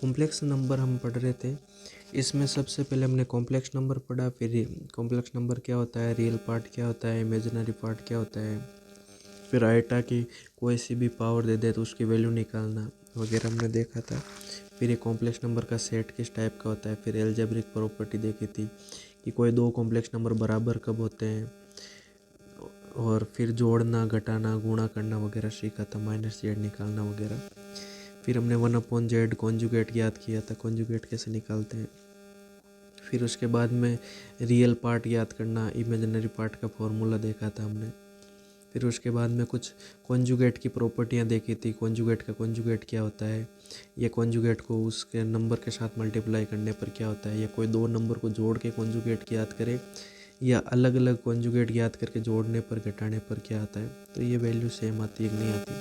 Complex number हम पढ़ रहे थे। इसमें सबसे पहले हमने कॉम्प्लेक्स नंबर पढ़ा, फिर कॉम्प्लेक्स नंबर क्या होता है, रियल पार्ट क्या होता है, इमेजिनरी पार्ट क्या होता है, फिर आइटा की कोई सी भी पावर दे दे तो उसकी वैल्यू निकालना वगैरह हमने देखा था। फिर ये कॉम्प्लेक्स नंबर का सेट किस टाइप का होता है, फिर एल्जेब्रिक प्रॉपर्टी देखी थी कि कोई दो कॉम्प्लेक्स नंबर बराबर कब होते हैं, और फिर जोड़ना, घटाना, गुणा करना वगैरह सीखा था, माइनस जेड निकालना वगैरह। फिर हमने 1/z कॉन्जुगेट याद किया था, कॉन्जुगेट कैसे निकालते हैं। फिर उसके बाद में रियल पार्ट याद करना, इमेजिनरी पार्ट का फॉर्मूला देखा था हमने। फिर उसके बाद में कुछ कॉन्जुगेट की प्रॉपर्टियाँ देखी थी, कॉन्जुगेट का कॉन्जुगेट क्या होता है, ये कॉन्जुगेट को उसके नंबर के साथ मल्टीप्लाई करने पर क्या होता है, या कोई दो नंबर को जोड़ के कॉन्जुगेट याद करे, या अलग अलग कॉन्जुगेट याद करके जोड़ने पर घटाने पर क्या आता है, तो ये वैल्यू सेम आती है कि नहीं आती,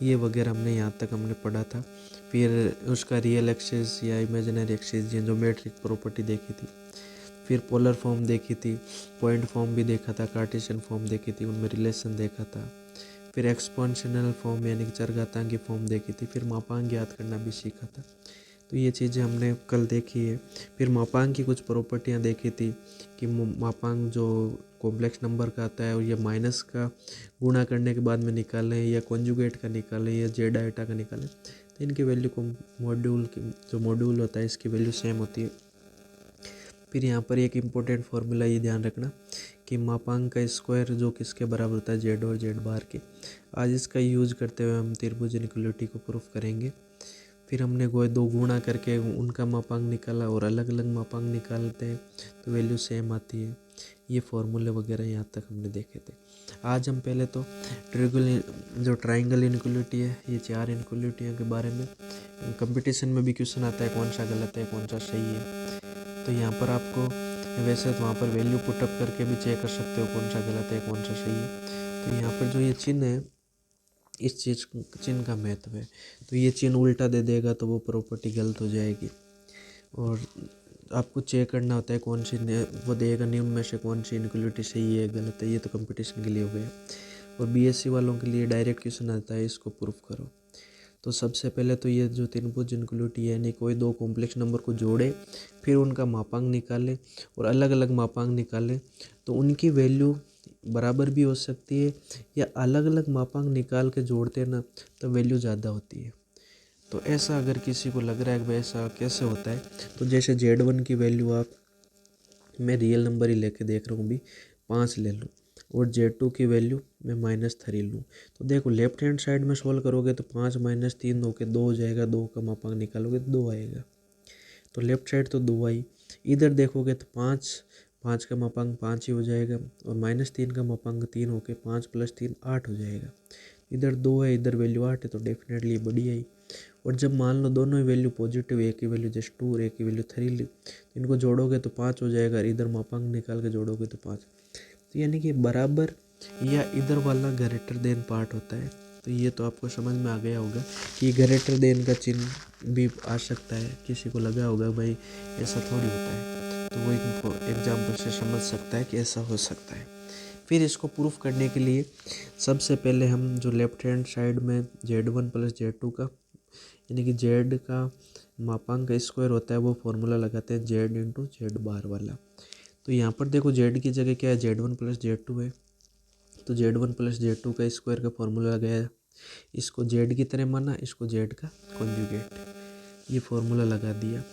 ये वगैरह हमने यहाँ तक हमने पढ़ा था। फिर उसका रियल एक्सिस या इमेजिनरी एक्सिस, ये ज्योमेट्रिक प्रॉपर्टी देखी थी। फिर पोलर फॉर्म देखी थी, पॉइंट फॉर्म भी देखा था, कार्टेशियन फॉर्म देखी थी, उनमें रिलेशन देखा था। फिर एक्सपोनेंशियल फॉर्म यानी कि चरघातांकी फॉर्म देखी थी। फिर मापांक याद करना भी सीखा था। तो ये चीज़ें हमने कल देखी है। फिर मापांक की कुछ प्रॉपर्टियाँ देखी थी कि मापांक जो कॉम्प्लेक्स नंबर का आता है और ये माइनस का गुणा करने के बाद में निकालें, या कॉन्जुगेट का निकालें, या जेड आइटा का निकालें, तो इनकी वैल्यू को मॉड्यूल की जो मॉड्यूल होता है इसकी वैल्यू सेम होती है। फिर यहाँ पर एक इम्पोर्टेंट फार्मूला ये ध्यान रखना कि मापांक का स्क्वायर जो किसके बराबर होता है, जेड और जेड बार के। आज इसका यूज करते हुए हम त्रिभुज इनइक्वालिटी को प्रूफ करेंगे। फिर हमने कोई दो गुणा करके उनका मापांक निकाला और अलग अलग मापांक निकालते हैं तो वैल्यू सेम आती है। ये फॉर्मूले वगैरह यहाँ तक हमने देखे थे। आज हम पहले तो ट्राइंगल इनइक्वालिटी है, ये चार इनइक्वालिटियों के बारे में कंपटीशन में भी क्वेश्चन आता है, कौन सा गलत है कौन सा सही है। तो यहाँ पर आपको वैसे तो वहाँ पर वैल्यू पुटअप करके भी चेक कर सकते हो कौन सा गलत है कौन सा सही है। तो यहाँ पर जो ये चिन्ह है, इस चीज़ चिन्ह का महत्व है। तो ये चिन्ह उल्टा दे देगा तो वो प्रॉपर्टी गलत हो जाएगी, और आपको चेक करना होता है कौन सी वो देगा निम्न में से कौन सी इनइक्वालिटी सही है गलत है। ये तो कंपटीशन के लिए हो गया। और बीएससी वालों के लिए डायरेक्ट क्वेश्चन आता है, इसको प्रूफ करो। तो सबसे पहले तो ये जो त्रिभुज इनइक्वालिटी है, यानी कोई दो कॉम्प्लेक्स नंबर को जोड़े, फिर उनका मापांक निकाले और अलग अलग मापांक निकाले, तो उनकी वैल्यू बराबर भी हो सकती है, या अलग अलग मापांक निकाल के जोड़ते ना तो वैल्यू ज़्यादा होती है। तो ऐसा अगर किसी को लग रहा है कि भाई ऐसा कैसे होता है, तो जैसे Z1 की वैल्यू मैं रियल नंबर ही लेके देख रहा हूँ भी 5 ले लूँ, और Z2 की वैल्यू मैं -3 लूँ, तो देखो लेफ्ट हैंड साइड में सोल्व करोगे तो 5 - 3 2 के 2 हो जाएगा, 2 का मापांक निकालोगे तो 2 आएगा। तो लेफ्ट साइड तो 2 आई। इधर देखोगे तो 5 का मापांक 5 ही हो जाएगा, और -3 का मापांक 3 होके 5 + 3 8 हो जाएगा। इधर 2 है, इधर वैल्यू 8 है, तो डेफिनेटली बड़ी आई। और जब मान लो दोनों ही वैल्यू पॉजिटिव, एक की वैल्यू जस्ट 2 और एक की वैल्यू 3 ली, तो इनको जोड़ोगे तो 5 हो जाएगा, और इधर मापांक निकाल के जोड़ोगे तो 5। तो यानी कि बराबर या इधर वाला ग्रेटर देन पार्ट होता है। तो ये तो आपको समझ में आ गया होगा कि ग्रेटर देन का चिन्ह भी आ सकता है। किसी को लगा होगा भाई ऐसा थोड़ी होता है, तो वो एग्जाम्पल से समझ सकता है कि ऐसा हो सकता है। फिर इसको प्रूफ करने के लिए सबसे पहले हम जो लेफ्ट हैंड साइड में Z1 + Z2 का यानी कि Z का मापांक का स्क्वायर होता है वो फॉर्मूला लगाते हैं, Z × Z बार वाला। तो यहाँ पर देखो Z की जगह क्या है, Z1 + Z2 है, तो Z1 + Z2 का स्क्वायर का फॉर्मूला लगाया, इसको Z की तरह माना, इसको Z का कॉन्जुगेट, ये फॉर्मूला लगा दिया।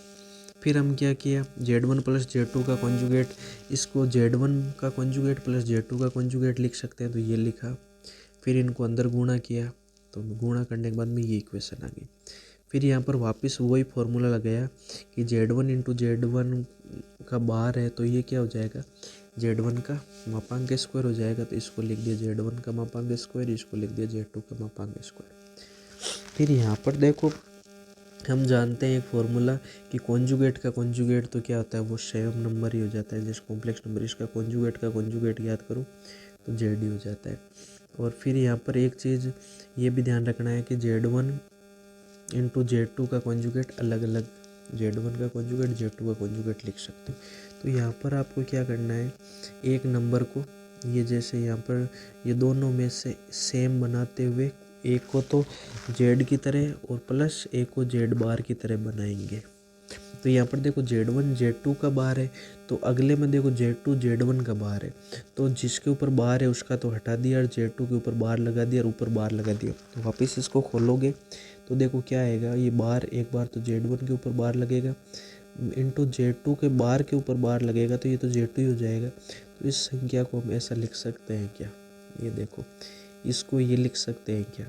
फिर हम क्या किया, Z1 + Z2 का कॉन्जुगेट, इसको Z1 का कॉन्जुगेट + Z2 का कॉन्जुगेट लिख सकते हैं, तो ये लिखा। फिर इनको अंदर गुणा किया, तो गुणा करने के बाद में ये इक्वेशन आ गई। फिर यहाँ पर वापस वही फॉर्मूला लगाया कि Z1 × Z1 का बार है, तो ये क्या हो जाएगा, Z1 का मापांक का स्क्वायर हो जाएगा, तो इसको लिख दिया Z1 का मापांक स्क्वायर, इसको लिख दिया Z2 का मापांक स्क्वायर। फिर यहाँ पर देखो हम जानते हैं एक फॉर्मूला कि कॉन्जुगेट का कॉन्जुगेट तो क्या होता है, वो सेम नंबर ही हो जाता है। जैसे कॉम्प्लेक्स नंबर, इसका कॉन्जुगेट का कॉन्जुगेट याद करो तो Z ही हो जाता है। और फिर यहाँ पर एक चीज़ ये भी ध्यान रखना है कि Z1 × Z2 का कॉन्जुगेट अलग अलग, Z1 का कॉन्जुगेट Z2 का कॉन्जुगेट लिख सकते हो। तो यहाँ पर आपको क्या करना है, एक नंबर को ये जैसे यहाँ पर ये दोनों में से सेम बनाते हुए एक को तो जेड की तरह और प्लस एक को जेड बार की तरह बनाएंगे। तो यहाँ पर देखो Z1 Z2 का बार है, तो अगले में देखो Z2 Z1 का बार है, तो जिसके ऊपर बार है उसका तो हटा दिया और Z2 के ऊपर बार लगा दिया और ऊपर बार लगा दिया। तो वापस इसको खोलोगे तो देखो क्या आएगा, ये बार एक बार तो Z1 के ऊपर बार लगेगा इंटू Z2 के बार के ऊपर बार लगेगा, तो ये तो Z2 ही हो जाएगा। तो इस संख्या को हम ऐसा लिख सकते हैं क्या, ये देखो इसको ये लिख सकते हैं क्या,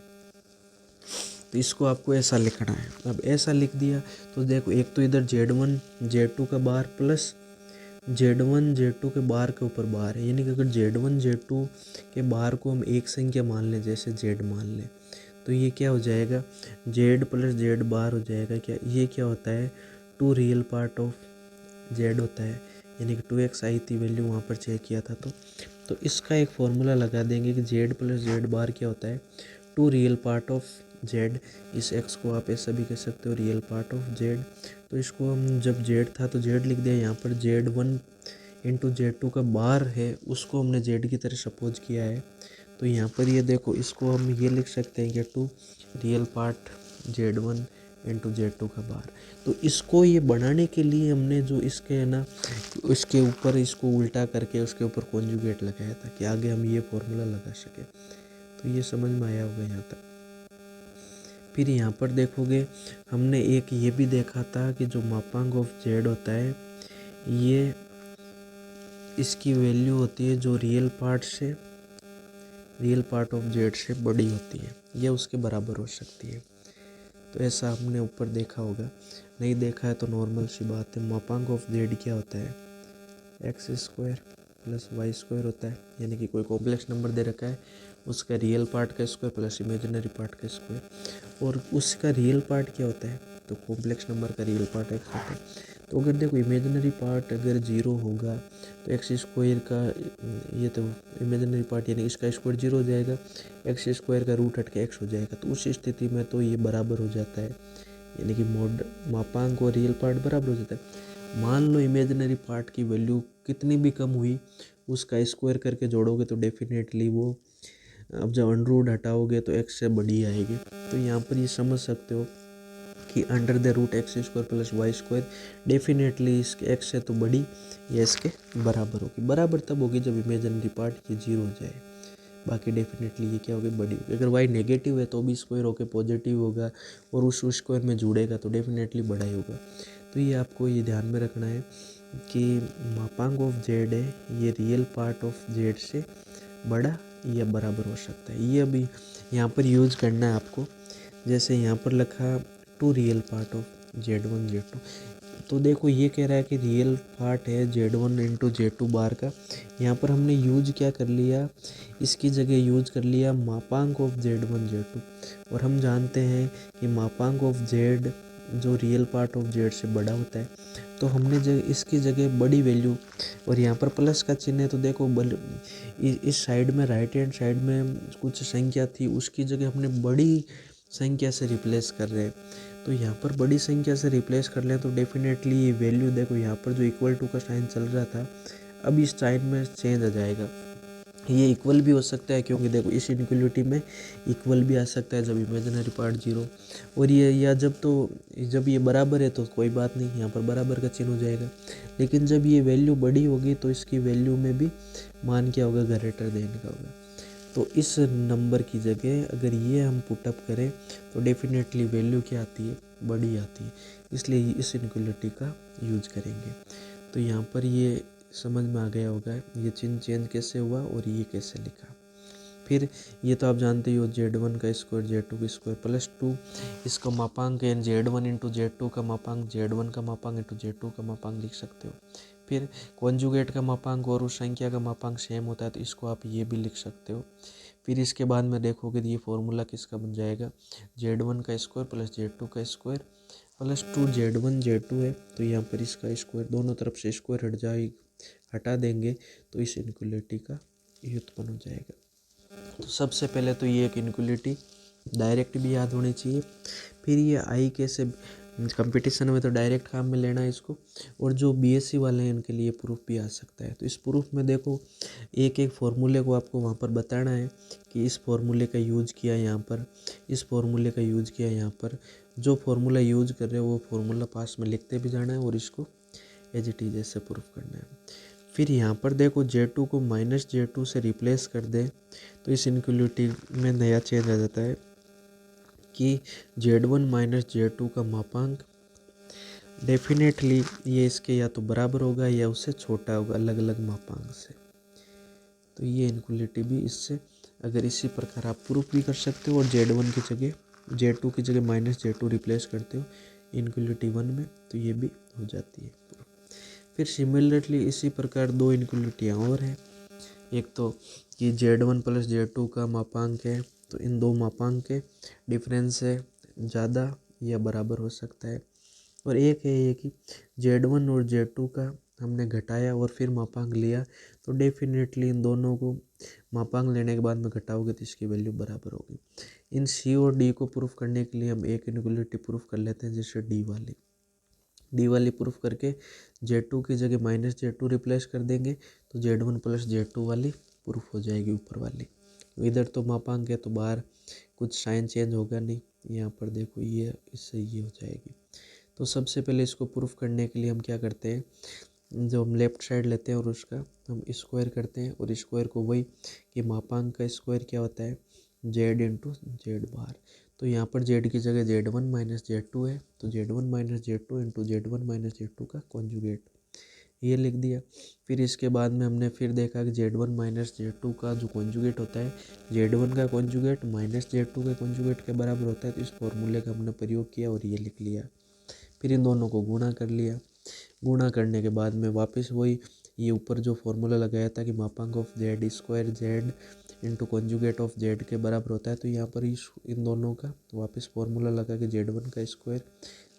तो इसको आपको ऐसा लिखना है। अब ऐसा लिख दिया तो देखो एक तो इधर Z1 Z2 का बार प्लस Z1 Z2 के बार के ऊपर बार है, यानी कि अगर Z1 Z2 के बार को हम एक संख्या मान लें, जैसे Z मान लें, तो ये क्या हो जाएगा, Z प्लस Z बार हो जाएगा। क्या ये क्या होता है, 2 रियल पार्ट ऑफ Z होता है, यानी कि 2x आई थी वैल्यू वहाँ पर चेक किया था। तो इसका एक फॉर्मूला लगा देंगे कि Z प्लस Z बार क्या होता है, 2 रियल पार्ट ऑफ Z। इस x को आप ऐसा भी कह सकते हो, रियल पार्ट ऑफ Z। तो इसको हम जब Z था तो Z लिख दिया, यहाँ पर Z1 इंटू Z2 का बार है उसको हमने Z की तरह सपोज किया है। तो यहाँ पर ये देखो इसको हम ये लिख सकते हैं कि 2 real part Z1 into Z2 का बार। तो इसको ये बनाने के लिए हमने जो इसके है ना, इसके ऊपर इसको उल्टा करके उसके ऊपर कॉन्जुगेट लगाया था कि आगे हम ये फॉर्मूला लगा सके। तो ये समझ में आया होगा यहाँ तक। फिर यहाँ पर देखोगे हमने एक ये भी देखा था कि जो मापांक ऑफ Z होता है, ये इसकी वैल्यू होती है जो रियल पार्ट ऑफ Z से बड़ी होती है, ये उसके बराबर हो सकती है। तो ऐसा हमने ऊपर देखा होगा, नहीं देखा है तो नॉर्मल सी बात है। मापांक ऑफ Z क्या होता है, x² प्लस y² होता है, यानी कि कोई कॉम्प्लेक्स नंबर दे रखा है, उसका रियल पार्ट का स्क्वायर प्लस इमेजिनरी पार्ट का स्क्वायर, और उसका रियल पार्ट क्या होता है, तो कॉम्प्लेक्स नंबर का रियल पार्ट x होता है। तो अगर देखो इमेजिनरी पार्ट अगर 0 होगा तो x² का ये तो इमेजिनरी पार्ट यानी इसका स्क्वायर 0 हो जाएगा, x² का रूट हट के x हो जाएगा। तो उस स्थिति में तो ये बराबर हो जाता है, यानी कि मापांक और रियल पार्ट बराबर हो जाता है। मान लो इमेजिनरी पार्ट की वैल्यू कितनी भी कम हुई, उसका स्क्वायर करके जोड़ोगे तो डेफिनेटली वो, अब जब अंडर हटाओगे तो x से बड़ी आएगी। तो यहाँ पर ये समझ सकते हो कि under the root x² plus y² definitely इसके x से तो बड़ी या इसके बराबर होगी। बराबर तब होगी जब इमेजिनरी पार्ट ये 0 हो जाए, बाकी डेफिनेटली ये क्या होगी, बड़ी होगी। अगर y नेगेटिव है तो भी स्क्वायर होकर पॉजिटिव होगा और उस स्क्वायर में जुड़ेगा तो डेफिनेटली बड़ा ही होगा। तो ये आपको ये ध्यान में रखना है कि मापांक ऑफ Z है, ये रियल पार्ट ऑफ Z से बड़ा या बराबर हो सकता है। ये अभी यहाँ पर यूज़ करना है आपको। जैसे यहाँ पर लिखा 2 real part of Z1 Z2, तो देखो ये कह रहा है कि रियल पार्ट है Z1 इंटू Z2 बार का। यहाँ पर हमने यूज क्या कर लिया, इसकी जगह यूज कर लिया मापांक ऑफ Z1 Z2, और हम जानते हैं कि मापांक ऑफ Z जो रियल पार्ट ऑफ Z से बड़ा होता है। तो हमने इसकी जगह बड़ी वैल्यू, और यहाँ पर प्लस का चिन्ह है तो देखो इस साइड में राइट हैंड साइड में कुछ संख्या थी, उसकी जगह हमने बड़ी संख्या से रिप्लेस कर रहे हैं। तो यहाँ पर बड़ी संख्या से रिप्लेस कर लें तो डेफिनेटली ये वैल्यू देखो यहाँ पर जो इक्वल टू का साइन चल रहा था अब इस साइन में चेंज आ जाएगा। ये इक्वल भी हो सकता है क्योंकि देखो इस इनक्वलिटी में इक्वल भी आ सकता है जब इमेजिनरी पार्ट 0, और ये या जब ये बराबर है तो कोई बात नहीं, यहाँ पर बराबर का चिन्ह हो जाएगा। लेकिन जब ये वैल्यू बड़ी होगी तो इसकी वैल्यू में भी मान क्या होगा, ग्रेटर देन का होगा। तो इस नंबर की जगह अगर ये हम पुटअप करें तो डेफिनेटली वैल्यू क्या आती है, बड़ी आती है, इसलिए इस इनक्वलिटी का यूज करेंगे। तो यहाँ पर ये समझ में आ गया होगा ये चिन्ह चेंज कैसे हुआ और ये कैसे लिखा। फिर ये तो आप जानते ही हो Z1 का स्क्वायर Z2 का स्क्वायर प्लस 2 इसका मापांक है, Z1 इंटू Z2 का मापांक Z1 का मापांक इंटू Z2 का मापांक लिख सकते हो। फिर कॉन्जुगेट का मापांक और उस संख्या का मापांक सेम होता है तो इसको आप ये भी लिख सकते हो। फिर इसके बाद में देखोगे तो ये फॉर्मूला किसका बन जाएगा, Z1 का स्क्वायर प्लस Z2 का स्क्वायर प्लस 2 Z1 Z2 है, तो यहाँ पर इसका स्क्वायर दोनों तरफ से स्क्वायर हटा देंगे तो इस इनक्वलिटी का ये उत्पन्न हो जाएगा। तो सबसे पहले तो ये एक इनक्वलिटी डायरेक्ट भी याद होनी चाहिए। फिर ये आई कैसे कंपटीशन में तो डायरेक्ट काम में लेना है इसको, और जो बीएससी वाले हैं इनके लिए प्रूफ भी आ सकता है। तो इस प्रूफ में देखो एक एक फार्मूले को आपको वहाँ पर बताना है कि इस फार्मूले का यूज किया यहाँ पर, इस फार्मूले का यूज किया यहाँ पर। जो फार्मूला यूज कर रहे हो वो फार्मूला पास में लिखते भी जाना है और इसको एज इट इज ऐसे प्रूफ करना है। फिर यहाँ पर देखो J2 को -J2 से रिप्लेस कर दे तो इस इनक्वलिटी में नया चेंज आ जाता है कि Z1 - Z2 का मापांक डेफिनेटली ये इसके या तो बराबर होगा या उससे छोटा होगा अलग अलग मापांक से। तो ये इनक्वलिटी भी इससे अगर इसी प्रकार आप प्रूफ भी कर सकते हो और Z1 की जगह Z2 की जगह -Z2 रिप्लेस करते हो इनक्वलिटी 1 में, तो ये भी हो जाती है। फिर सिमिलरली इसी प्रकार दो इनक्वलिटियाँ और हैं। एक तो कि Z1 + Z2 का मापांक है, तो इन दो मापांक के डिफरेंस है ज़्यादा या बराबर हो सकता है। और एक है ये कि Z1 और Z2 का हमने घटाया और फिर मापांक लिया, तो डेफिनेटली इन दोनों को मापांक लेने के बाद में घटाओगे तो इसकी वैल्यू बराबर होगी। इन C और D को प्रूफ करने के लिए हम एक इनक्वलिटी प्रूफ कर लेते हैं, जैसे डी वाली प्रूफ करके Z2 की जगह -Z2 रिप्लेस कर देंगे तो Z1 + Z2 वाली प्रूफ हो जाएगी ऊपर वाली। इधर तो मापांक है तो बाहर कुछ साइन चेंज होगा नहीं, यहाँ पर देखो ये इससे ये हो जाएगी। तो सबसे पहले इसको प्रूफ करने के लिए हम क्या करते हैं, जो हम लेफ्ट साइड लेते हैं और उसका हम स्क्वायर करते हैं, और स्क्वायर को वही कि मापांक का स्क्वायर क्या होता है Z × Z बार। तो यहाँ पर Z की जगह Z1 - Z2 है, तो Z1 - Z2 × Z1 - Z2 का कॉन्जुगेट ये लिख दिया। फिर इसके बाद में हमने फिर देखा कि Z1 - Z2 का जो कॉन्जुगेट होता है Z1 का कॉन्जुगेट -Z2 के कॉन्जुगेट के बराबर होता है, तो इस फॉर्मूले का हमने प्रयोग किया और ये लिख लिया। फिर इन दोनों को गुणा कर लिया। गुणा करने के बाद में वापस वही ये ऊपर जो फॉर्मूला लगाया था कि मापांक of Z square Z × conjugate of Z के बराबर होता है, तो यहाँ पर इन दोनों का वापस फॉर्मूला लगा के Z1 का स्क्वायर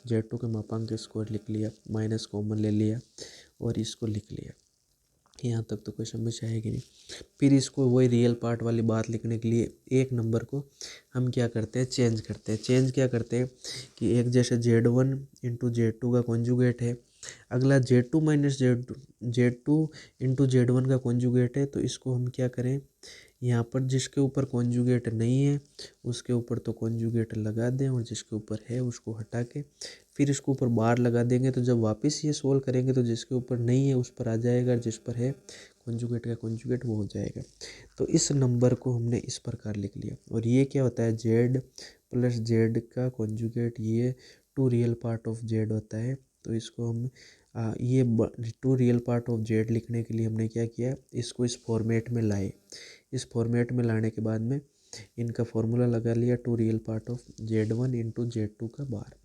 Z2 के मापांक का स्क्वायर लिख लिया, माइनस कॉमन ले लिया और इसको लिख लिया। यहाँ तक तो कोई समस्या आएगी नहीं। फिर इसको वही रियल पार्ट वाली बात लिखने के लिए एक नंबर को हम क्या करते हैं चेंज करते हैं। चेंज क्या करते हैं कि एक जैसे Z1 × Z2 का कॉन्जुगेट है, अगला Z2 - Z2 × Z1 का कॉन्जुगेट है, तो इसको हम क्या करें यहाँ पर जिसके ऊपर कॉन्जुगेट नहीं है उसके ऊपर तो कॉन्जुगेट लगा दें और जिसके ऊपर है उसको हटा के फिर इसके ऊपर बार लगा देंगे। तो जब वापस ये सोल्व करेंगे तो जिसके ऊपर नहीं है उस पर आ जाएगा, जिस पर है कॉन्जुगेट का कॉन्जुगेट वो हो जाएगा। तो इस नंबर को हमने इस प्रकार लिख लिया। और ये क्या होता है Z + Z का कॉन्जुगेट, ये 2 रियल पार्ट ऑफ Z होता है। तो इसको हम ये 2 रियल पार्ट ऑफ Z लिखने के लिए हमने क्या किया, इसको इस फॉर्मेट में लाए। इस फॉर्मेट में लाने के बाद में इनका फॉर्मूला लगा लिया 2 real part of Z1 × Z2 का बार।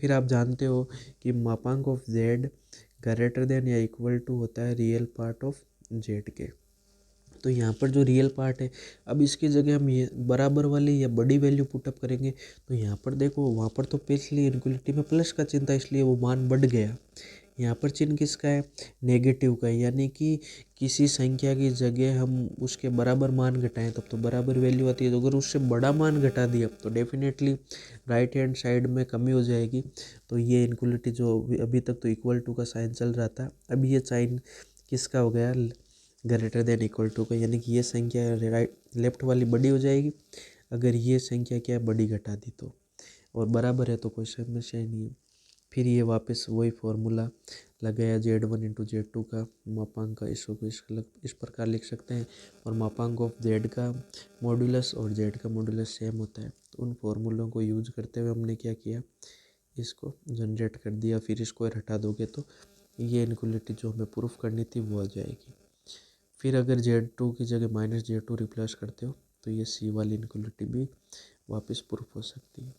फिर आप जानते हो कि मापांक ऑफ Z ग्रेटर देन या इक्वल टू होता है रियल पार्ट ऑफ Z के। तो यहाँ पर जो रियल पार्ट है, अब इसकी जगह हम ये बराबर वाली या बड़ी वैल्यू पुटअप करेंगे। तो यहाँ पर देखो वहाँ पर तो पिछली इनक्वलिटी में प्लस का चिन्ह था इसलिए वो मान बढ़ गया। यहाँ पर चिन्ह किसका है नेगेटिव का है, यानी कि किसी संख्या की जगह हम उसके बराबर मान घटाएं तब तो बराबर वैल्यू आती है। तो अगर उससे बड़ा मान घटा दिया तो डेफिनेटली राइट हैंड साइड में कमी हो जाएगी। तो ये इनक्वलिटी जो अभी तक तो इक्वल टू का साइन चल रहा था, अभी ये साइन किसका हो गया ग्रेटर देन इक्वल टू का, यानी कि ये संख्या राइट लेफ्ट वाली बड़ी हो जाएगी अगर ये संख्या क्या है बड़ी घटा दी तो, और बराबर है तो कोई समस्या ही नहीं है। फिर ये वापस वही फॉर्मूला लगाया Z1 × Z2 का मापांक का, इसको इस प्रकार लिख सकते हैं। और मापांक ऑफ Z का मॉड्यूलस और Z का मॉड्यूलस सेम होता है। तो उन फॉर्मूलों को यूज करते हुए हमने क्या किया, इसको जनरेट कर दिया। फिर इसको हटा दोगे तो ये इनक्वलिटी जो हमें प्रूफ करनी थी वो आ जाएगी। फिर अगर Z2 की जगह -Z2 रिप्लेस करते हो तो ये C वाली इनक्वलिटी भी वापस प्रूफ हो सकती है।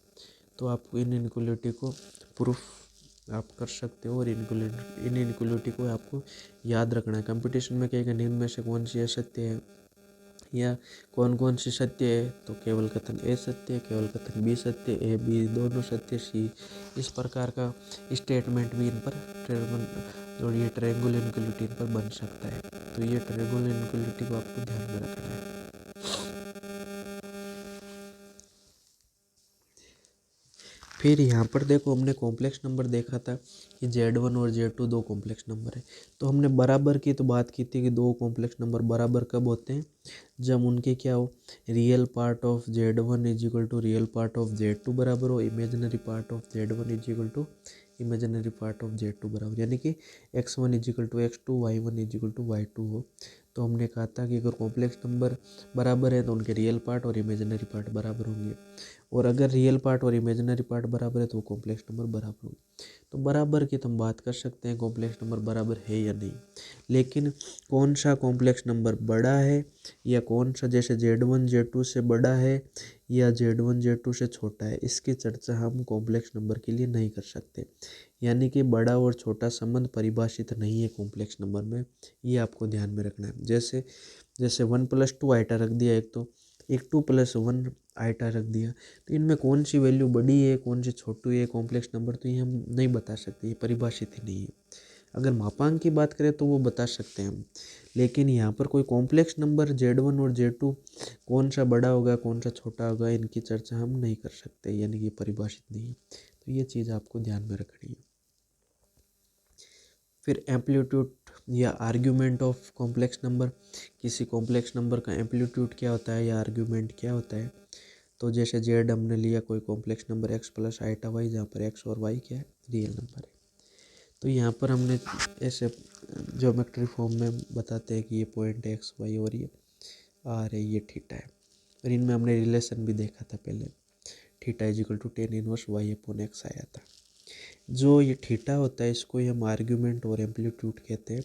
तो आप इन इनक्वलिटी को प्रूफ आप कर सकते हो और इन इनक्वलिटी को आपको याद रखना है। कंपटीशन में कहेगा निम्न में से कौन सी असत्य है या कौन कौन सी सत्य है, तो केवल कथन A सत्य है, केवल कथन B सत्य है, A B दोनों सत्य, C इस प्रकार का स्टेटमेंट भी इन पर और ये ट्रायंगुलर इनक्वलिटी इन पर बन सकता है। तो ये ट्रायंगुलर इनक्वलिटी को आपको ध्यान में रखना है। फिर यहाँ पर देखो हमने कॉम्प्लेक्स नंबर देखा था कि Z1 और Z2 दो कॉम्प्लेक्स नंबर है। तो हमने बराबर की तो बात की थी कि दो कॉम्प्लेक्स नंबर बराबर कब होते हैं, जब उनके क्या हो, real part of Z1 is equal to real part of Z2 बराबर हो, imaginary part of Z1 is equal to imaginary part of Z2 बराबर, यानी कि x1 is equal to x2, y1 is equal to y2 हो। तो हमने कहा था कि अगर कॉम्प्लेक्स नंबर बराबर है तो उनके रियल पार्ट और इमेजिनरी पार्ट बराबर होंगे, और अगर रियल पार्ट और इमेजिनरी पार्ट बराबर है तो वो कॉम्प्लेक्स नंबर बराबर होंगे। तो बराबर की तो हम बात कर सकते हैं कॉम्प्लेक्स नंबर बराबर है या नहीं, लेकिन कौन सा कॉम्प्लेक्स नंबर बड़ा है या कौन सा जैसे Z1 Z2 से बड़ा है या Z1 Z2 से छोटा है, इसकी चर्चा हम कॉम्प्लेक्स नंबर के लिए नहीं कर सकते। यानी कि बड़ा और छोटा संबंध परिभाषित नहीं है कॉम्प्लेक्स नंबर में, ये आपको ध्यान में रखना है। जैसे जैसे 1+2 आइटा रख दिया एक, तो एक 2+1 आइटा रख दिया, तो इनमें कौन सी वैल्यू बड़ी है कौन सी छोटी है कॉम्प्लेक्स नंबर, तो ये हम नहीं बता सकते, ये परिभाषित ही नहीं है। अगर मापांक की बात करें तो वो बता सकते हैं हम, लेकिन यहाँ पर कोई कॉम्प्लेक्स नंबर Z1 और Z2 कौन सा बड़ा होगा कौन सा छोटा होगा, इनकी चर्चा हम नहीं कर सकते, यानी कि परिभाषित नहीं है। तो ये चीज़ आपको ध्यान में रखनी है। फिर एम्पलीट्यूड या आर्ग्यूमेंट ऑफ कॉम्प्लेक्स नंबर, किसी कॉम्प्लेक्स नंबर का एम्पलीट्यूड क्या होता है या आर्ग्यूमेंट क्या होता है। तो जैसे Z हमने लिया कोई complex number x plus iota Y, जहाँ पर x और y क्या है, रियल नंबर है। तो यहाँ पर हमने ऐसे ज्योमेट्री फॉर्म में बताते हैं कि ये पॉइंट है x y और ये r है, ये थीटा है, और इनमें हमने रिलेशन भी देखा था पहले, theta is equal to tan inverse y upon x आया था। जो ये थीटा होता है इसको ही हम आर्ग्यूमेंट और एम्पलीट्यूड कहते हैं।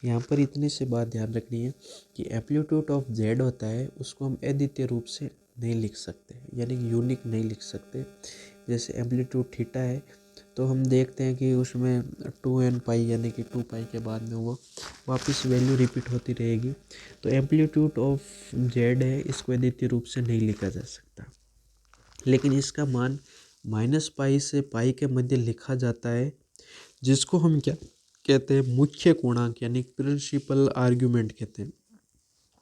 यहाँ पर इतनी सी बात ध्यान रखनी है कि एम्पलीट्यूड ऑफ Z होता है उसको हम अद्वितीय रूप से नहीं लिख सकते, यानी कि यूनिक नहीं लिख सकते। जैसे एम्पलीट्यूड थीटा है तो हम देखते हैं कि उसमें 2n पाई यानी कि 2 पाई के बाद में वो वापस वैल्यू रिपीट होती रहेगी। तो एम्पलीट्यूड ऑफ Z है, इसको अद्वितीय रूप से नहीं लिखा जा सकता, लेकिन इसका मान -पाई से पाई के मध्य लिखा जाता है, जिसको हम क्या कहते हैं, मुख्य पूर्णांक यानी प्रिंसिपल आर्ग्यूमेंट कहते हैं।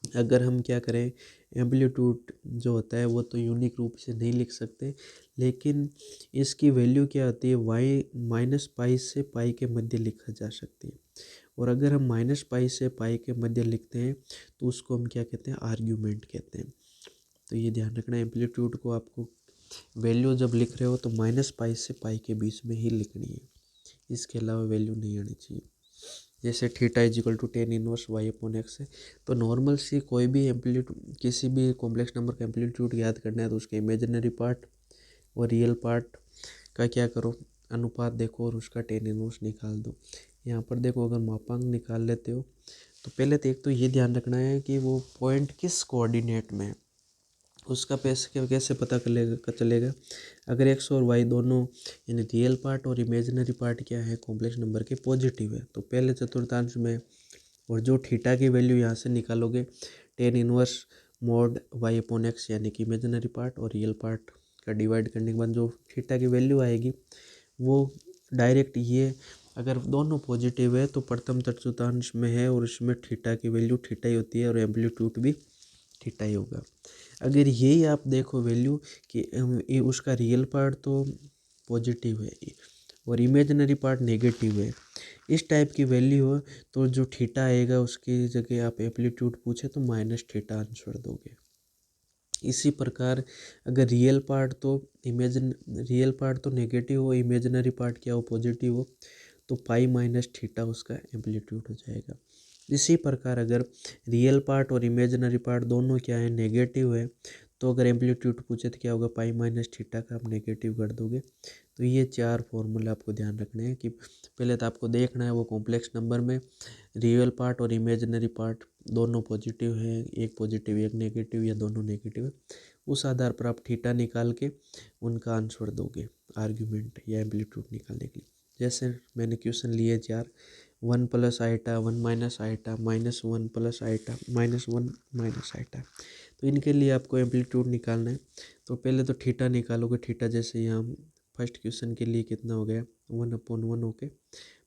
अगर हम क्या करें, एम्पलीट्यूड जो होता है वो तो यूनिक रूप से नहीं लिख सकते, लेकिन इसकी वैल्यू क्या होती है, -पाई से पाई के मध्य लिखा जा सकती है। और अगर हम -पाई से पाई के मध्य लिखते हैं तो उसको हम क्या कहते हैं, आर्ग्यूमेंट कहते हैं। तो ये ध्यान रखना, एम्पलीट्यूड को आपको वैल्यू जब लिख रहे हो तो -पाई से पाई के बीच में ही लिखनी है, इसके अलावा वैल्यू नहीं आनी चाहिए। जैसे theta is equal to tan inverse y upon X है, तो नॉर्मल सी कोई भी एम्पलीट्यूड किसी भी कॉम्प्लेक्स नंबर का एम्पलीट्यूड याद करना है तो उसके इमेजिनरी पार्ट और रियल पार्ट का क्या करो, अनुपात देखो और उसका टेन इनवर्स निकाल दो। यहाँ पर देखो अगर मापांक निकाल लेते हो तो पहले तो एक तो ये ध्यान रखना है कि वो पॉइंट किस कोऑर्डिनेट में है, उसका पैसे कैसे पता चलेगा। अगर एक्स और वाई दोनों यानी रियल पार्ट और इमेजिनरी पार्ट क्या है कॉम्प्लेक्स नंबर के पॉजिटिव है तो पहले चतुर्थांश में, और जो थीटा की वैल्यू यहाँ से निकालोगे tan inverse mod Y upon X यानी कि इमेजिनरी पार्ट और रियल पार्ट का डिवाइड करने के बाद जो थीटा की वैल्यू आएगी वो डायरेक्ट ये, अगर दोनों पॉजिटिव है तो प्रथम चतुर्थांश में है और इसमें थीटा की वैल्यू थीटा ही होती है और एम्पलीट्यूड भी थीटा ही होगा। अगर यही आप देखो वैल्यू कि ये उसका रियल पार्ट तो पॉजिटिव है और इमेजिनरी पार्ट नेगेटिव है, इस टाइप की वैल्यू हो तो जो थीटा आएगा उसकी जगह आप एम्पलीट्यूड पूछे तो -थीटा आंसर दोगे। इसी प्रकार अगर रियल पार्ट तो नेगेटिव हो, इमेजिनरी पार्ट क्या हो, पॉजिटिव हो, तो पाई -थीटा उसका एम्पलीट्यूड हो जाएगा। इसी प्रकार अगर रियल पार्ट और इमेजिनरी पार्ट दोनों क्या है, नेगेटिव है, तो अगर एम्पलीट्यूड पूछे तो क्या होगा, पाई -थीटा का आप नेगेटिव कर दोगे। तो ये चार फॉर्मूला आपको ध्यान रखने हैं कि पहले तो आपको देखना है वो कॉम्प्लेक्स नंबर में रियल पार्ट और इमेजिनरी पार्ट दोनों पॉजिटिव है, एक पॉजिटिव एक नेगेटिव या दोनों नेगेटिव है, उस आधार पर आप थीटा निकाल के उनका आंसर दोगे आर्ग्यूमेंट या एम्पलीट्यूड निकालने के लिए। जैसे मैंने क्वेश्चन लिए चार, 1 plus iota 1 minus iota -1 plus iota -1 minus iota, तो इनके लिए आपको एम्पलीट्यूड निकालना है। तो पहले तो थीटा निकालोगे, थीटा जैसे यहाँ फर्स्ट क्वेश्चन के लिए कितना हो गया, 1/1 होके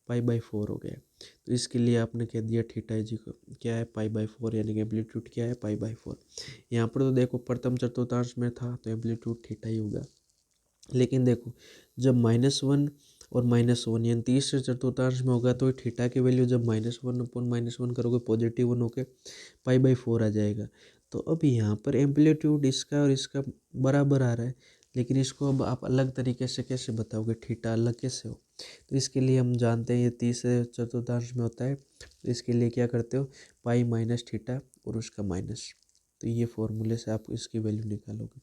पाई/4 हो गया। तो इसके लिए आपने कह दिया थीटा इज क्या है, पाई/4 यानी कि एम्पलीट्यूड क्या है, पाई/4। यहाँ पर तो देखो प्रथम चतुर्थांश में था तो एम्पलीट्यूड थीटा ही होगा। लेकिन देखो जब -1 और -1 यानी तीसरे चतुर्थांश में होगा तो थीटा की वैल्यू जब -1/-1 करोगे पॉजिटिव 1 होके π/4 आ जाएगा। तो अब यहाँ पर एम्पलीट्यूड इसका और इसका बराबर आ रहा है, लेकिन इसको अब आप अलग तरीके से कैसे बताओगे, थीटा अलग कैसे हो। तो इसके लिए हम जानते हैं ये तीसरे चतुर्थांश में होता है, तो इसके लिए क्या करते हो, पाई माइनस थीटा और उसका माइनस, तो ये फॉर्मूले से आप इसकी वैल्यू निकालोगे।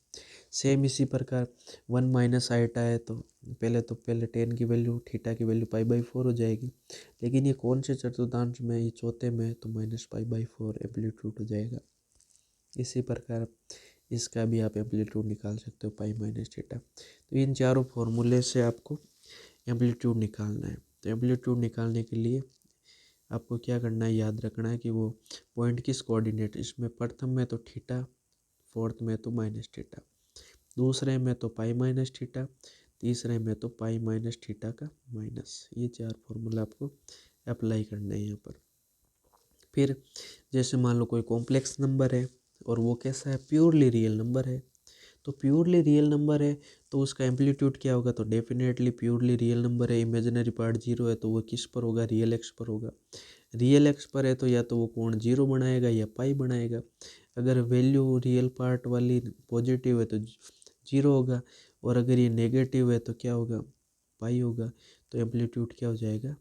सेम इसी प्रकार 1 माइनस आइटा है तो पहले टेन की वैल्यू थीटा की वैल्यू π/4 हो जाएगी, लेकिन ये कौन से चतुर्थांश में, ये चौथे में, तो -π/4 एम्पलीट्यूड हो जाएगा। इसी प्रकार इसका भी आप एम्पलीट्यूड निकाल सकते हो पाई माइनस थीटा। तो इन चारों फॉर्मूले से आपको एम्पलीट्यूड निकालना है। तो एम्पलीट्यूड निकालने के लिए आपको क्या करना है, याद रखना है कि वो पॉइंट किस कोऑर्डिनेट, इसमें प्रथम में तो थीटा, फोर्थ में तो माइनस थीटा, दूसरे में तो पाई माइनस थीटा, तीसरे में तो पाई माइनस थीटा का माइनस। ये चार फॉर्मूला आपको अप्लाई करना है यहाँ पर। फिर जैसे मान लो कोई कॉम्प्लेक्स नंबर है और वो कैसा है, प्योरली रियल नंबर है। तो प्योरली रियल नंबर है तो उसका एम्पलीट्यूड क्या होगा, तो डेफिनेटली प्योरली रियल नंबर है, इमेजिनरी पार्ट 0 है तो वो किस पर होगा, रियल एक्स पर होगा। रियल एक्स पर है तो या तो वो कोण 0 बनाएगा या पाई बनाएगा। अगर वैल्यू रियल पार्ट वाली पॉजिटिव है तो 0 होगा, और अगर ये नेगेटिव है तो क्या होगा, पाई होगा। तो एम्पलीट्यूड क्या हो जाएगा,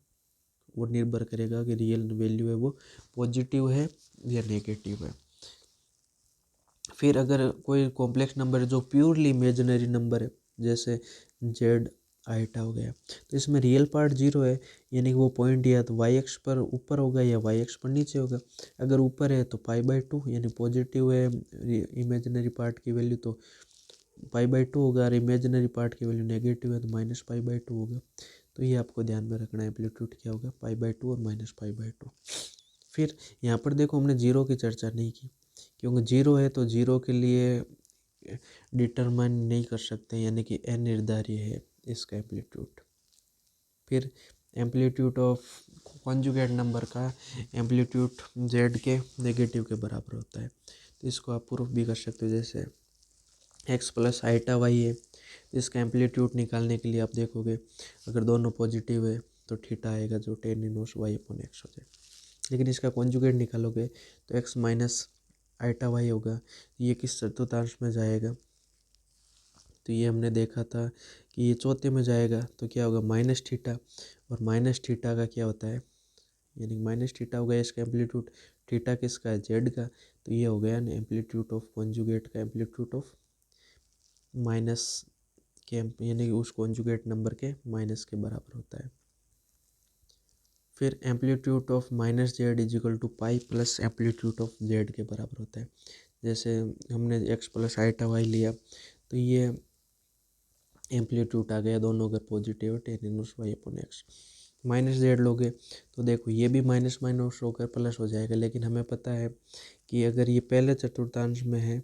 वो निर्भर करेगा कि रियल वैल्यू है वो पॉजिटिव है या नेगेटिव है। फिर अगर कोई कॉम्प्लेक्स नंबर है जो प्योरली इमेजिनरी नंबर है, जैसे जेड आइटा हो गया, तो इसमें रियल पार्ट 0 है, यानी कि वो पॉइंट या तो वाई एक्स पर ऊपर होगा या वाई एक्स पर नीचे होगा। अगर ऊपर है तो π/2 यानी पॉजिटिव है इमेजिनरी पार्ट की वैल्यू तो π/2 होगा, और इमेजिनरी पार्ट की वैल्यू नेगेटिव है तो -π/2 होगा। तो ये आपको ध्यान में रखना है, एम्पलीट्यूड क्या होगा, π/2 और -π/2। फिर यहाँ पर देखो हमने जीरो की चर्चा नहीं की, क्योंकि जीरो है तो जीरो के लिए डिटरमाइन नहीं कर सकते, यानी कि अनिर्धार्य है इसका एम्पलीट्यूड। फिर एम्पलीट्यूड ऑफ कॉन्जुगेट नंबर का एम्पलीट्यूड जेड के नेगेटिव के बराबर होता है। तो इसको आप प्रूफ भी कर सकते हो, जैसे एक्स प्लस आइटा वाई है, इसका एम्पलीट्यूड निकालने के लिए आप देखोगे अगर दोनों पॉजिटिव है तो थीटा आएगा जो tan इनवर्स y/x हो जाए। लेकिन इसका कॉन्जुगेट निकालोगे तो एक्स माइनस आइटा वाई होगा, ये किस चतुर्थांश में जाएगा, तो ये हमने देखा था कि ये चौथे में जाएगा। तो क्या होगा, माइनस थीटा, और माइनस थीटा का क्या होता है, यानी माइनस थीटा हो गया इसका एम्पलीट्यूड, थीटा किसका है, जेड का। तो ये हो गया ना एम्पलीट्यूड ऑफ कॉन्जुगेट का एम्पलीट्यूड ऑफ माइनस के, यानी कि उस कॉन्जुगेट नंबर के माइनस के बराबर होता है। फिर amplitude of minus Z is equal to pi plus amplitude of Z के बराबर होता है। जैसे हमने एक्स प्लस आइटा वाई लिया तो ये एम्पलीट्यूड आ गया, दोनों अगर पॉजिटिव है tan inverse y/x। Minus Z लोगे तो देखो ये भी माइनस माइनस होकर प्लस हो जाएगा, लेकिन हमें पता है कि अगर ये पहले चतुर्थांश में है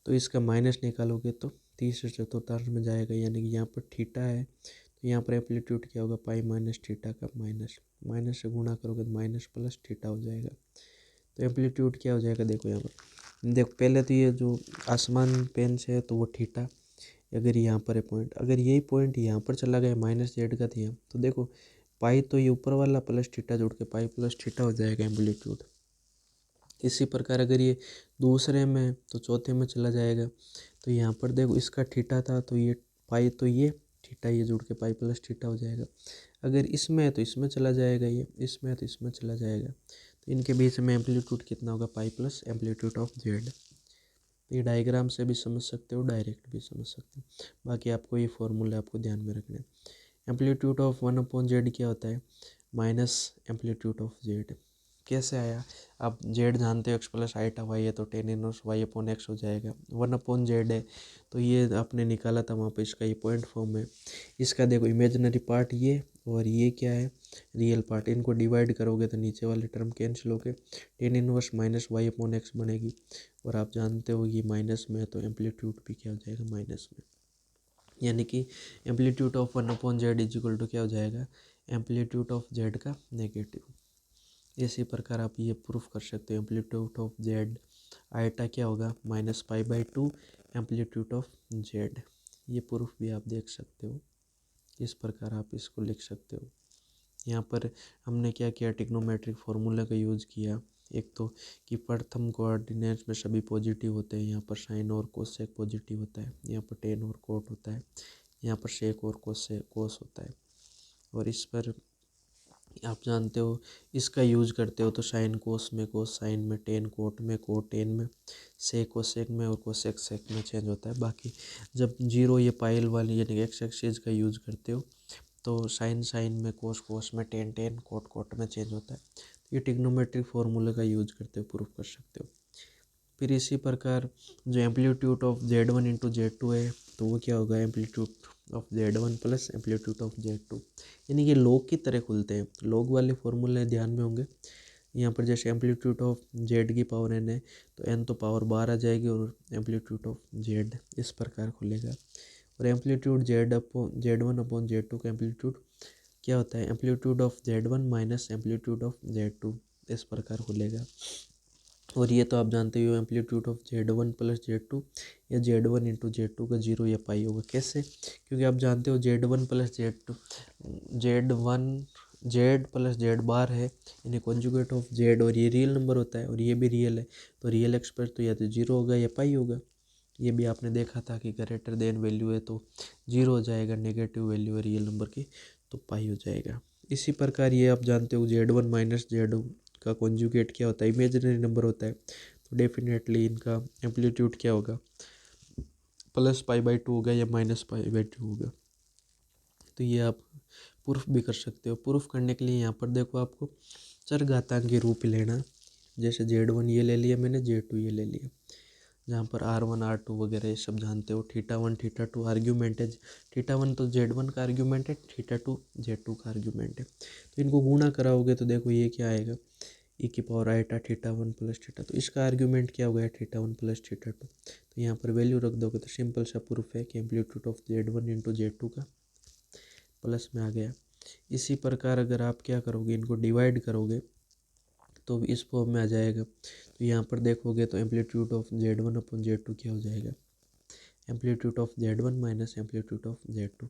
तो इसका माइनस निकालोगे तो तीसरे चतुर्थांश में जाएगा, यानी कि यहाँ पर थीटा है तो यहाँ पर एम्पलीट्यूड क्या होगा, पाई माइनस थीटा का माइनस, माइनस से गुणा करोगे तो माइनस प्लस थीटा हो जाएगा। तो एम्पलीट्यूड क्या हो जाएगा, देखो यहाँ पर, देखो पहले तो ये जो आसमान पेन से है तो वो थीटा, अगर यहाँ पर है पॉइंट, अगर यही पॉइंट यहाँ पर चला गया माइनस जेड का था, तो देखो पाई तो ये ऊपर वाला प्लस थीटा जोड़ के पाई प्लस थीटा हो जाएगा एम्पलीट्यूड। इसी प्रकार अगर ये दूसरे में तो चौथे में चला जाएगा, तो यहाँ पर देखो इसका थीटा था तो ये पाई, तो ये थीटा ये जुड़ के पाई प्लस थीटा हो जाएगा। अगर इसमें है तो इसमें चला जाएगा, ये इसमें है तो इसमें चला जाएगा, तो इनके बीच में एम्पलीट्यूड कितना होगा, पाई प्लस एम्पलीट्यूड ऑफ जेड। तो ये डायग्राम से भी समझ सकते हो, डायरेक्ट भी समझ सकते हो। बाकी आपको ये फॉर्मूला आपको ध्यान में रखना है। एम्पलीट्यूड ऑफ 1/z क्या होता है, माइनस एम्पलीट्यूड ऑफ जेड। कैसे आया, आप जेड जानते हो एक्स प्लस आइटा वाई है तो tan इनवर्स y/x हो जाएगा। 1/z है तो ये आपने निकाला था वहाँ पे, इसका ये पॉइंट फॉर्म है। इसका देखो इमेजिनरी पार्ट ये और ये क्या है, रियल पार्ट, इनको डिवाइड करोगे तो नीचे वाले टर्म कैंसिल होके tan इनवर्स -y/x बनेगी। और आप जानते हो ये माइनस में है तो एम्पलीट्यूड भी क्या हो जाएगा, माइनस में, यानी कि amplitude of 1/z is equal to क्या हो जाएगा, एम्पलीट्यूड ऑफ जेड का नेगेटिव। इसी प्रकार आप ये प्रूफ कर सकते हो, एम्पलीट्यूड ऑफ जेड आइटा क्या होगा, -π/2 एम्पलीट्यूड ऑफ जेड। ये प्रूफ भी आप देख सकते हो, इस प्रकार आप इसको लिख सकते हो। यहाँ पर हमने क्या किया, ट्रिग्नोमेट्रिक फार्मूला का यूज़ किया। एक तो कि प्रथम कोऑर्डिनेट्स में सभी पॉजिटिव होते हैं, यहाँ पर साइन और कोसेक पॉजिटिव होता है, यहाँ पर टेन और कोट होता है, यहाँ पर सेक और कोस होता है। और इस पर आप जानते हो इसका यूज करते हो तो साइन कोस में, कोस साइन में, टेन कोट में, कोट टेन में, सेक कोसेक में और कोसेक सेक में चेंज होता है। बाकी जब जीरो ये पाइल वाली यानी एक्स एक्सिस का यूज करते हो तो साइन साइन में, कोस कोस में, टेन टेन, कोट कोट में चेंज होता है। ये ट्रिग्नोमेट्रिक फार्मूले का यूज करते हो प्रूफ कर सकते हो। फिर इसी प्रकार जो amplitude of Z1 into Z2 है तो वो क्या होगा, amplitude of Z1 plus amplitude of Z2, यानी कि लॉग की तरह खुलते हैं। लॉग वाले फॉर्मूले ध्यान में होंगे। यहाँ पर जैसे एम्पलीट्यूड ऑफ Z की पावर n है तो n तो पावर 12 आ जाएगी और एम्पलीट्यूड ऑफ Z इस प्रकार खुलेगा। और एम्पलीट्यूड Z1 अपॉन Z2 का एम्पलीट्यूड क्या होता है, amplitude of Z1 minus amplitude of Z2 इस प्रकार खुलेगा। और ये तो आप जानते हो amplitude of Z1 plus Z2 या Z1 इंटू Z2 का जीरो या पाई होगा। कैसे, क्योंकि आप जानते हो Z1 plus Z2 Z plus Z बार है, यानी कॉन्जुगेट ऑफ Z, और ये रियल नंबर होता है और ये भी रियल है, तो रियल एक्सप्रेस तो या तो जीरो होगा या पाई होगा। ये भी आपने देखा था कि ग्रेटर देन वैल्यू है तो जीरो हो जाएगा, नेगेटिव वैल्यू है रियल नंबर की तो पाई हो जाएगा। इसी प्रकार ये आप जानते हो Z1 माइनस Z का कॉन्जुगेट क्या होता है, इमेजिनरी नंबर होता है, तो डेफिनेटली इनका एम्पलीट्यूड क्या होगा, प्लस पाई बाई टू होगा या माइनस पाई बाई टू होगा। तो ये आप प्रूफ भी कर सकते हो। प्रूफ करने के लिए यहाँ पर देखो आपको चरघातांकी रूप लेना, जैसे Z1 ये ले लिया मैंने, Z2 ये ले लिया, जहाँ पर R1 R2 वगैरह ये सब जानते हो। थीटा 1 थीटा 2 आर्ग्यूमेंट है, थीटा 1 तो Z1 का आर्ग्यूमेंट है, थीटा 2 Z2 का आर्ग्यूमेंट है। तो इनको गुणा कराओगे तो देखो ये क्या आएगा, ई की पावर आएटा थीटा 1 प्लस थीटा, तो इसका आर्ग्यूमेंट क्या हो गया, थीटा 1 प्लस थीटा 2। तो यहाँ पर वैल्यू रख दोगे तो सिंपल सा प्रूफ है कि amplitude of Z1 into Z2 का प्लस में आ गया। इसी प्रकार अगर आप क्या करोगे, इनको डिवाइड करोगे तो इस फॉर्म में आ जाएगा। तो यहाँ पर देखोगे तो amplitude of Z1 upon Z2 क्या हो जाएगा, amplitude of Z1 minus amplitude of Z2।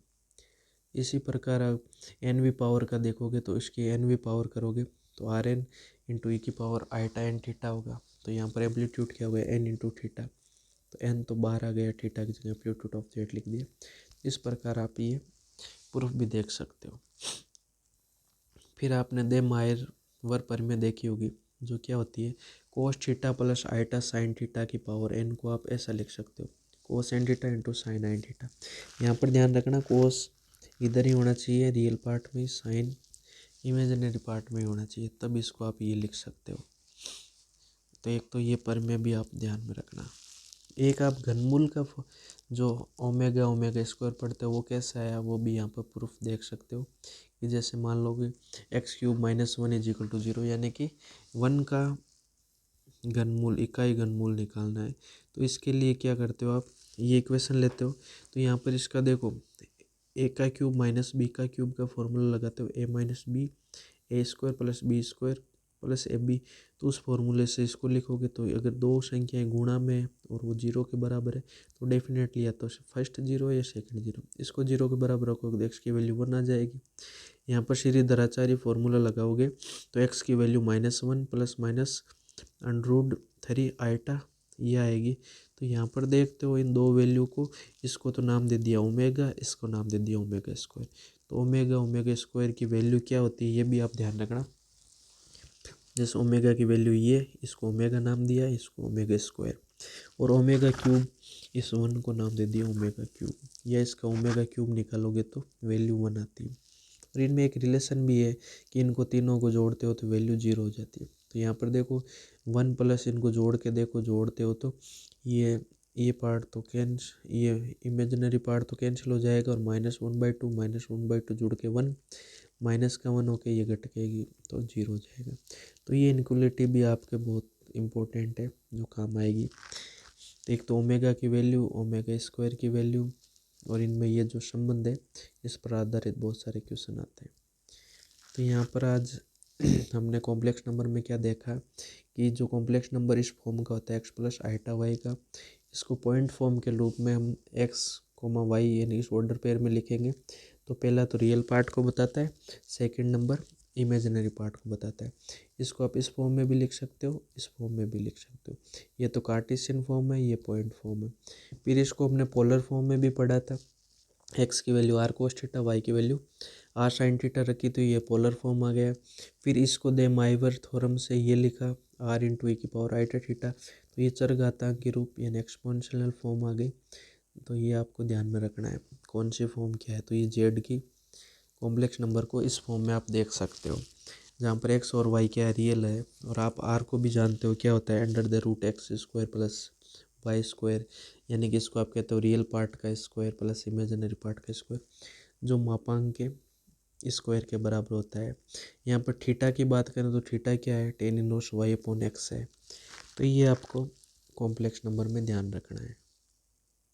इसी प्रकार आप एन वी पावर का देखोगे तो इसकी एन वी पावर करोगे तो आर एन इंटू ई की पावर आईटा एन थीटा होगा। तो यहाँ पर एम्पलीट्यूड क्या हो गया, एन इंटू थीटा, तो एन तो बाहर आ गया, थीटा की जगह एम्पलीट्यूड ऑफ जेड लिख दिया। इस प्रकार आप ये प्रूफ भी देख सकते हो। फिर आपने दे मायर वर परिमेय देखी होगी, जो क्या होती है, cos theta plus आईटा sine theta की पावर एन को आप ऐसा लिख सकते हो, कोस एन थीटा इंटू साइन आइन थीटा। यहाँ पर ध्यान रखना कोस इधर ही होना चाहिए रियल पार्ट में, साइन इमेजिनरी पार्ट में होना चाहिए, तब इसको आप ये लिख सकते हो। तो एक तो ये परिमेय भी आप ध्यान में रखना। एक आप घनमूल का जो ओमेगा ओमेगा स्क्वायर पढ़ते हो वो कैसा आया, वो भी यहाँ पर प्रूफ देख सकते हो। कि जैसे मान लो कि x³ - 1 इज इक्वल टू 0, यानी कि 1 का घनमूल, इकाई घनमूल निकालना है। तो इसके लिए क्या करते हो आप, ये इक्वेशन लेते हो, तो यहाँ पर इसका देखो a³ माइनस b³ का फॉर्मूला लगाते हो, a minus B A square plus B square plus A B. तो उस फॉर्मूले से इसको लिखोगे तो अगर दो संख्याएं गुणा में और वो जीरो के बराबर है तो डेफिनेटली या तो फर्स्ट जीरो या सेकंड जीरो, इसको जीरो के बराबर रखोगे तो एक्स की वैल्यू 1 आ जाएगी। यहाँ पर श्रीधराचार्य फॉर्मूला लगाओगे तो एक्स की वैल्यू -1 प्लस माइनस √3 आइटा ये आएगी। तो यहाँ पर देखते हो इन दो वैल्यू को, इसको तो नाम दे दिया ओमेगा, इसको नाम दे दिया ओमेगा स्क्वायर। तो ओमेगा ओमेगा स्क्वायर की वैल्यू क्या होती है ये भी आप ध्यान रखना। जैसे ओमेगा की वैल्यू ये, इसको ओमेगा नाम दिया, इसको ओमेगा स्क्वायर, और ओमेगा क्यूब इस 1 को नाम दे दिया ओमेगा क्यूब, या इसका ओमेगा क्यूब निकालोगे तो वैल्यू 1 आती है। और इनमें एक रिलेशन भी है कि इनको तीनों को जोड़ते हो तो वैल्यू 0 हो जाती है। तो यहाँ पर देखो 1 प्लस इनको जोड़ के देखो, जोड़ते हो तो ये पार्ट तो ये इमेजिनरी पार्ट तो कैंसिल हो जाएगा, और -1/2 जुड़ के 1 माइनस का 1 होके ये घटेगी तो 0 हो जाएगा। तो ये इनक्वलिटी भी आपके बहुत इम्पोर्टेंट है जो काम आएगी। तो एक तो ओमेगा की वैल्यू, ओमेगा स्क्वायर की वैल्यू, और इनमें ये जो संबंध है इस पर आधारित बहुत सारे क्वेश्चन आते हैं। तो यहाँ पर आज हमने कॉम्प्लेक्स नंबर में क्या देखा कि जो कॉम्प्लेक्स नंबर इस फॉर्म का होता है x प्लस आइटा वाई का, इसको पॉइंट फॉर्म के रूप में हम x कोमा वाई यानी इस ऑर्डर पेयर में लिखेंगे तो पहला तो रियल पार्ट को बताता है, सेकंड नंबर इमेजिनरी पार्ट को बताता है। इसको आप इस फॉर्म में भी लिख सकते हो, इस फॉर्म में भी लिख सकते हो। ये तो कार्टेशियन फॉर्म है, ये पॉइंट फॉर्म है। फिर इसको हमने पोलर फॉर्म में भी पढ़ा था। एक्स की value R cos theta, Y की वैल्यू आर साइन थीटा रखी तो ये पोलर फॉर्म आ गया। फिर इसको दे माइवर थ्योरम से ये लिखा आर इंटू ई की पावर आईटा थीटा, तो ये चरघातांक के रूप यानी एक्सपोनेंशियल फॉर्म आ गई। तो ये आपको ध्यान में रखना है कौन सी फॉर्म क्या है। तो ये जेड की कॉम्प्लेक्स नंबर को इस फॉर्म में आप देख सकते हो, जहाँ पर एक्स और वाई क्या रियल है, और आप आर को भी जानते हो क्या होता है, under the root X square plus Y square, यानी कि इसको आप कहते हो रियल पार्ट का स्क्वायर प्लस इमेजिनरी पार्ट का स्क्वायर, जो मापांक के स्क्वायर के बराबर होता है। यहाँ पर थीटा की बात करें तो थीटा क्या है, tan inverse Y upon X है। तो ये आपको कॉम्प्लेक्स नंबर में ध्यान रखना है।